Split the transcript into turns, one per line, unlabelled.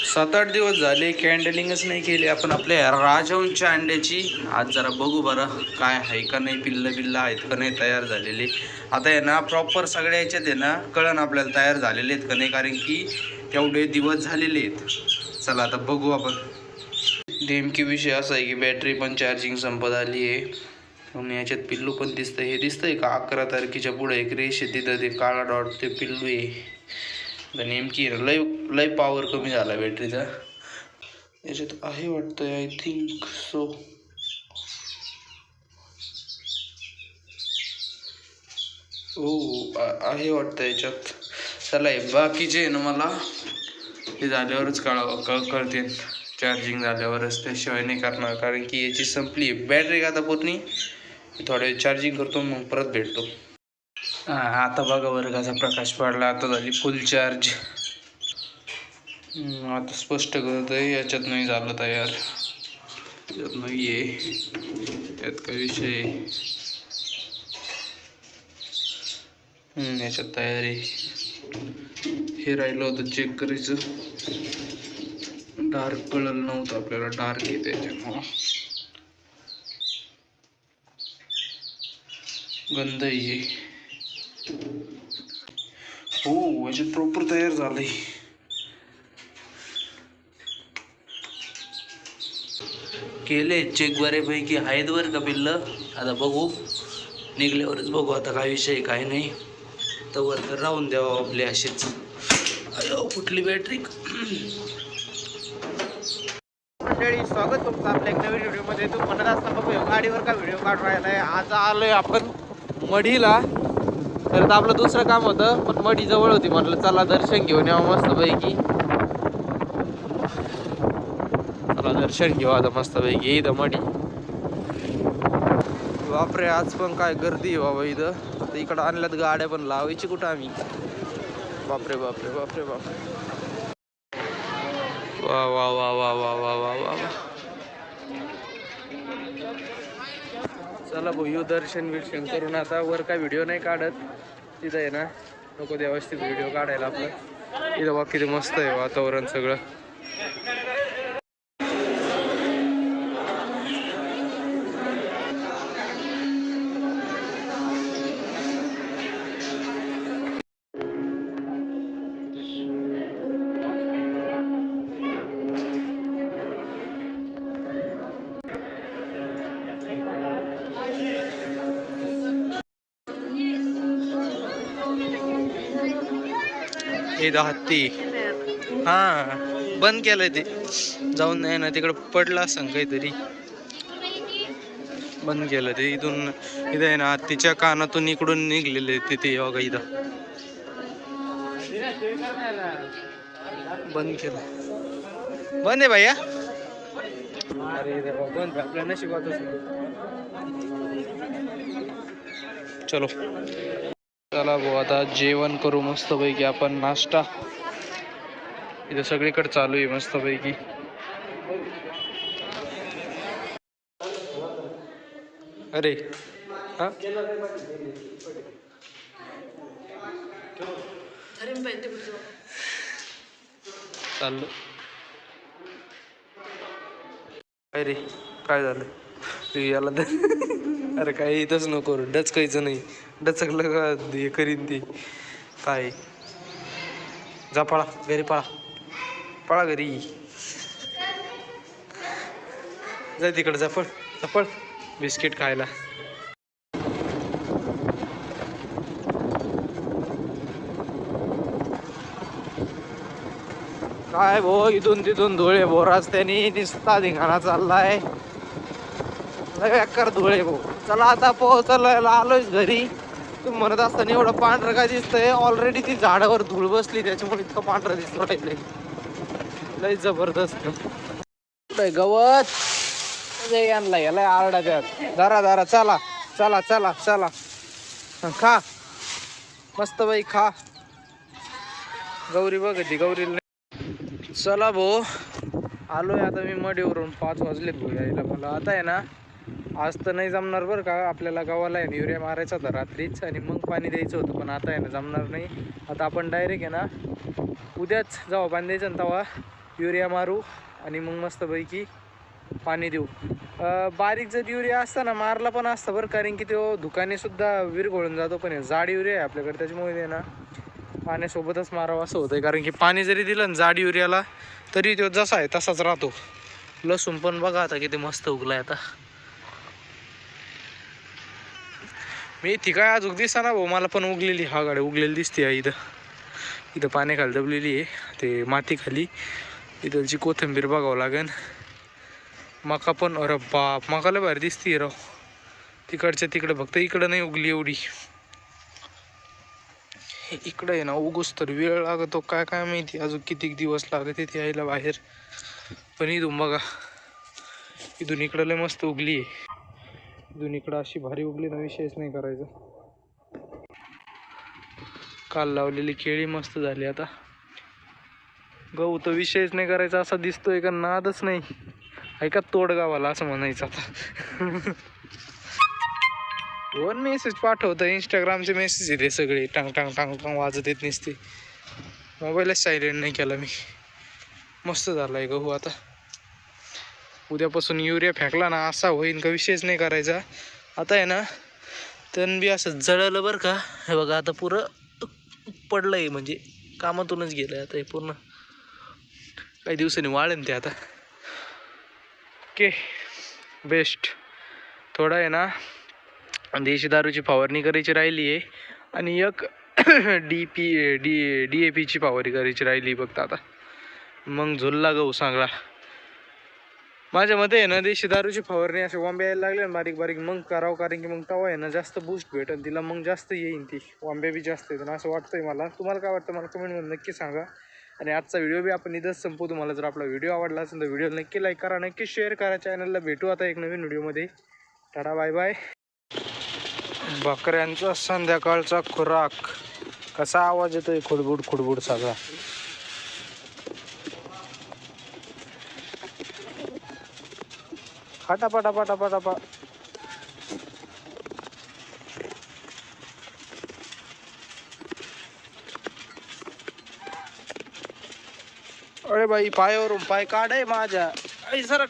7-8 दिवस झाले कॅन्डलिंगच नाही केली आपण आपल्या राजहंसच्या अंड्याची. आज जरा बघू बरं काय आहे का नाही, पिल्लं बिल्लं आहेत का नाही तयार झालेले. आता आहे ना प्रॉपर सगळ्या याच्यात आहे ना कळण आपल्याला तयार झालेले आहेत का नाही, कारण की तेवढे दिवस झालेले आहेत. चला आता बघू आपण. नेमकी विषय असा आहे की बॅटरी पण चार्जिंग संपत आली आहे आणि याच्यात पिल्लू पण दिसतंय. हे दिसतंय का 11 तारखेच्या पुढे एक रेष आहे तिथं, ते काळा डॉट ते पिल्लू आहे. तर नेमकी लय पॉवर कमी झाला बॅटरीचा याच्यात आहे वाटतं. I think so. हो आहे वाटतं याच्यात. चला बाकीचे आहे ना मला हे झाल्यावरच कळते, चार्जिंग झाल्यावरच, त्याशिवाय नाही करणार. कारण की याची संपली बॅटरी आता पूर्ण. थोडे चार्जिंग करतो मग परत भेटतो. आता बघा बरं कसा प्रकाश पडला. आता झाली फुल चार्ज. आता स्पष्ट करत आहे याच्यात नाही झालं तयार, याच्यात नाही आहे, यात काय विषय. याच्यात तयार आहे. हे राहिलं होतं चेक करायचं. डार्क कळलं नव्हतं आपल्याला, डार्क आहे त्याच्यामुळं. गंध आहे. हो याच्यात प्रॉपर तयार झालंय. केले चेक बऱ्यापैकी आहेत बरं का पिल्लं. आता बघू निघल्यावरच बघू आता काय विषय काय नाही. तर राहून द्यावं आपले असेच. कुठली बॅटरी. मंडळी स्वागत तुमचं आपल्या एक नवीन व्हिडिओमध्ये. तू म्हणत असता बघू गाडीवर का व्हिडिओ काढून राहिला आहे. आज आलोय आपण मढीला. तर आपलं दुसरं काम होतं पण मढी जवळ होती, म्हटलं चला दर्शन घेऊन यावं मस्तपैकी. चला दर्शन घेऊ आता मस्तपैकी. इथं मढी बापरे, आज पण काय गर्दी आहे बाबा इथं. आता इकडं आणल्यात गाड्या पण लावायची कुठं आम्ही. बापरे बापरे बापरे बापरे. वा वा वा वा वा वा वा वा. चला भाऊ येऊ दर्शन बिर्शन करून. आता वर काय व्हिडिओ नाही काढत तिथं आहे ना, नको व्यवस्थित व्हिडिओ काढायला आपलं. इथं बघ किती मस्त आहे वातावरण सगळं. हे हत्ती हा बंद केलंय ते, जाऊन नाही ना तिकडं पडला असं काहीतरी. बंद केलं ते. इथून इथं आहे ना हत्तीच्या कानातून इकडून निघलेले तिथे योगा. इथं बंद केलं. बंद आहे भैया. अरे बंद आपल्या नशिबातच. चलो चला भाऊ आता जेवण करू मस्तपैकी आपण. नाश्ता इथं सगळीकडे चालू आहे मस्तपैकी. अरे हा चाललो. अरे काय झालं याला अरे काय इथंच नको डचकायचं नाही. डचकलं का हे करीन ती काय. जा पळा घरी, पळा पळा घरी. जा तिकडं, जा पळ बिस्किट खायला. काय भो इथून तिथून धुळे भो रस्त्याने निसता धिंगाणा चाललाय. बेकार धुळे भो. चला आता पोहोचला आलोय घरी. तुम्ही म्हणत असताना एवढं पांढरं काय दिसतंय, ऑलरेडी ती झाडावर धूळ बसली त्याच्यामुळे इतकं पांढरं दिसतं राहिलंय. लय जबरदस्त गवत आणला याला आरडा त्यात. दारा दारा चला चला चला चला खा मस्त बाई खा. गौरी बघ ती गौरी. चला भाऊ आलोय आता मी मडीवरून. 5 वाजलेत भाऊ यायला मला. आता आहे ना आज तर नाही जमणार बरं का. आपल्याला गावाला आहे ना युरिया मारायचा होता रात्रीच आणि मग पाणी द्यायचं होतं, पण आता आहे ना जमणार नाही. आता आपण डायरेक्ट आहे ना उद्याच जेव्हा पाणी द्यायचं ना तेव्हा
युरिया मारू आणि मग मस्तपैकी पाणी देऊ. बारीक जर युरिया असता ना मारला पण असता बरं, कारण की तो धुकानेसुद्धा विरघळून जातो. पण हे जाड युरिया आहे आपल्याकडे, त्याच्यामुळे ते ना पाण्यासोबतच मारावं असं होतं. कारण की पाणी जरी दिलं ना जाड युरियाला तरी तो जसा आहे तसाच राहतो. लसूण पण बघा आता किती मस्त उगलाय. आता मेथी काय अजून दिसा ना भाऊ मला, पण उगलेली हा गाडी उगलेली दिसते आहे. इथं पाण्याखाली दबलेली आहे ते माती खाली. इथलची कोथिंबीर बघावं लागेल. मका पण, अरे बाप मकाला भारी दिसते राव. तिकडच्या तिकडं, फक्त इकडं नाही उगली एवढी. इकडं आहे ना उगूस तर वेळ लागतो, काय काय माहिती अजून किती दिवस लागत ते यायला बाहेर. पण इथून बघा, इथून इकडं लय मस्त उगली आहे. इथून इकडं अशी भारी उगली ना विषयच नाही करायचा. काल लावलेली केळी मस्त झाली. आता गहू तर विषयच नाही करायचा असा दिसतोय का नादच नाही. ऐका तोडगावाला असं म्हणायचं आता. कोण मेसेज पाठवतं, इंस्टाग्रामचे मेसेज येते सगळे टांग टांग टांग टांग वाजत येत नसते. मोबाईलच सायलेंट नाही केला मी. मस्त झाला आहे गहू. आता उद्यापासून युरिया फेकला ना असा होईन का विषयच नाही करायचा. आता आहे ना तण बी असं जळलं बरं का. हे बघा आता पुरं पडलंय, म्हणजे कामातूनच गेलंय. आता हे पूर्ण काही दिवसांनी वाळेन ते आता. Okay best. थोडं आहे ना देशी दारूची फवारणी करायची राहिली आहे आणि एक DAP फवारणी करायची राहिली फक्त. आता मग झुलला गहू चांगला. माझ्या मते आहे ना देशी दारूची फवारणी असे वांबे यायला लागले ना बारीक बारीक मग करावं. कारण की मग तवा आहे ना जास्त बूस्ट भेटेल तिला, मग जास्त येईन ती. वांबे बी जास्त येतं असं वाटतंय मला. तुम्हाला काय वाटतं मला कमेंटमध्ये नक्की सांगा. आणि आजचा व्हिडिओ बी आपण इथंच संपू. तुम्हाला जर आपला व्हिडिओ आवडला असेल तर व्हिडिओला नक्की लाईक करा, नक्की शेअर करा. चॅनलला भेटू आता एक नवीन व्हिडिओमध्ये. Tata bye bye. बकऱ्यांचा संध्याकाळचा खुराक. कसा आवाज येतोय खुडबुड खुडबुड सगळा. फटाफटा फटाफटा. अरे बाई पायावरून पाय काढाय माझ्या. आई सरक.